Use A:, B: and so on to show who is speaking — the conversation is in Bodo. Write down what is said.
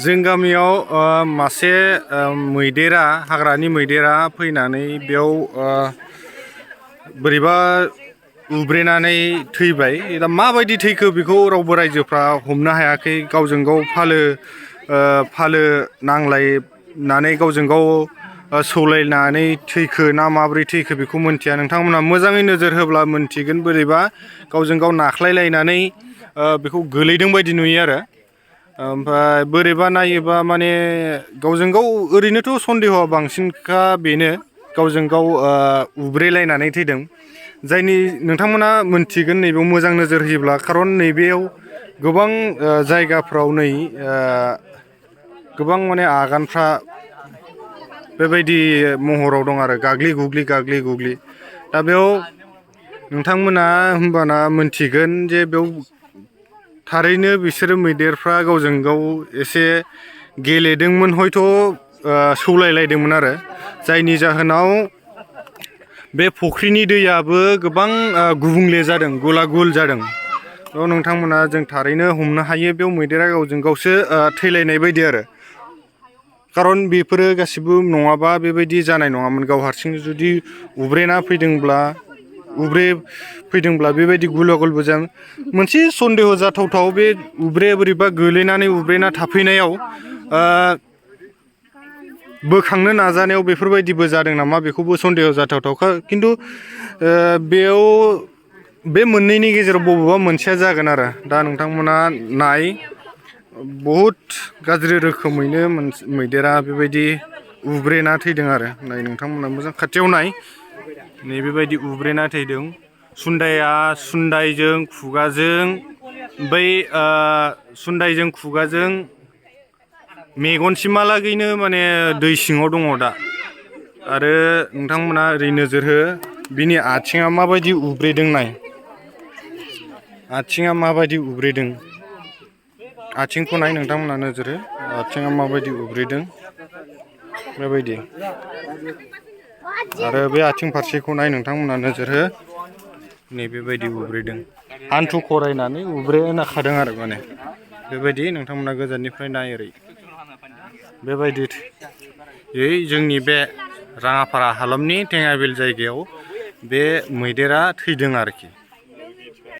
A: जों गामियाव मासे मैदेरा हाग्रानि मैदेरा फैनानै बेयाव बोरैबा उब्रेनानै थैबाय। दा माबायदि थैखो बेखौ रावबो रायजोफ्रा हमनो हायाखै। गावजों गाव फालो नांलायनानै गावजों गाव सौलायनानै थैखो ना माब्रै थैखो बेखौ मोनथिया। नोंथांमोना मोजाङै नोजोर होब्ला मोनथिगोन बोरैबा गावजों गाव नाख्लायलायनानै बेखौ गोलैदों बायदि नुयो आरो। ओमफ्राय बोरैबा नायोबा माने गावजों गाव ओरैनोथ' सन्देहआ बांसिनखा बेनो गावजों गाव उब्रेलायनानै थैदों। जायनि नोंथांमोना मोनथिगोन नैबेयाव मोजां नोजोर होयोब्ला, खारन नैबेयाव गोबां जायगाफ्राव गोबां माने आगानफ्रा बेबायदि महराव दं आरो गाग्लि गुग्लि। दा बेयाव नोंथांमोना होमबाना मोनथिगोन जे बेयाव थारैनो बिसोरो मैदेरफ्रा गावजों गाव एसे गेलेदोंमोन, हयथ' सौलायलायदोंमोन आरो। जायनि जाहोनाव बे फुख्रिनि दैयाबो गोबां गुबुंले जादों, गला गुल जादों। नोंथांमोना जों थारैनो हमनो हायो बेयाव मैदेरा गावजों गावसो थैलायनाय बायदि आरो। खारन बेफोरो गासिबो नङाबा बेबायदि जानाय नङामोन। गाव हारसिं जुदि उब्रेना फैदोंब्ला बेबायदि गुला गुलबो जाया। मोनसे सन्देह जाथावथाव बे बोरैबा गोलैनानै उब्रेना थाफैनायाव बोखांनो नाजानायाव बेफोरबायदिबो जादों नामा बेखौबो सन्देह जाथावथावखा। खिन्थु बेयाव बे मोननैनि गेजेराव बबेबा मोनसेया जागोन आरो। दा नोंथांमोना बहुद गाज्रि रोखोमैनो मैदेरा बेबायदि उब्रेना थैदों आरो। नोंथांमोना मोजां खाथियाव बेबायदि उब्रेना थैदों। सुन्दायजों खुगाजों मेगनसिमहालागैनो माने दै सिङाव दङ दा। आरो नोंथांमोना ओरै नोजोर हो, बिनि आथिङा माबायदि उब्रेदों नाय। आथिङा माबायदि उब्रेदों, आथिंखौ नाय नोंथांमोना नोजोर हो, आथिङा माबायदि उब्रेदों बेबायदि। आरो बे आथिं फारसेखौ नाय नोंथांमोना नोजोर हो, नैबेबायदि उब्रेदों। हान्थु खरायनानै उब्रेना खादों आरो माने बेबायदि। नोंथांमोना गोजाननिफ्राय नाय ओरै बेबायदि जोंनि बे राङापारा हालामनि टेङाबिल जायगायाव बे मैदेरा थैदों आरोखि।